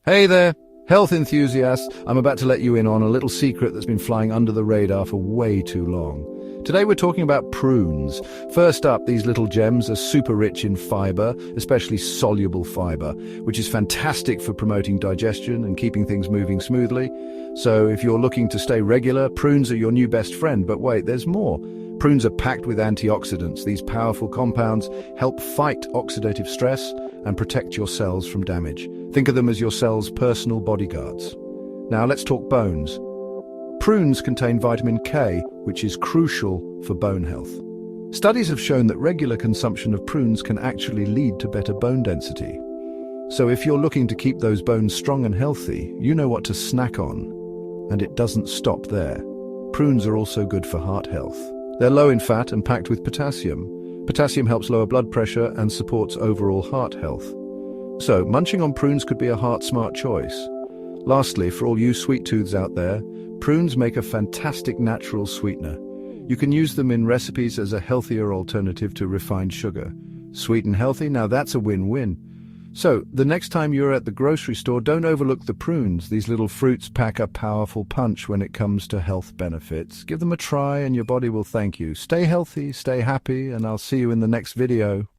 Hey there, health enthusiasts. I'm about to let you in on a little secret that's been flying under the radar for way too long. Today we're talking about prunes. First up, these little gems are super rich in fiber, especially soluble fiber, which is fantastic for promoting digestion and keeping things moving smoothly. So if you're looking to stay regular, prunes are your new best friend. But wait, there's more. Prunes are packed with antioxidants. These powerful compounds help fight oxidative stress and protect your cells from damage. Think of them as your cell's personal bodyguards. Now let's talk bones. Prunes contain vitamin K, which is crucial for bone health. Studies have shown that regular consumption of prunes can actually lead to better bone density. So if you're looking to keep those bones strong and healthy, you know what to snack on. And it doesn't stop there. Prunes are also good for heart health. They're low in fat and packed with potassium. Potassium helps lower blood pressure and supports overall heart health. So, munching on prunes could be a heart-smart choice. Lastly, for all you sweet tooths out there, prunes make a fantastic natural sweetener. You can use them in recipes as a healthier alternative to refined sugar. Sweet and healthy, now that's a win-win. So, the next time you're at the grocery store, don't overlook the prunes. These little fruits pack a powerful punch when it comes to health benefits. Give them a try and your body will thank you. Stay healthy, stay happy, and I'll see you in the next video.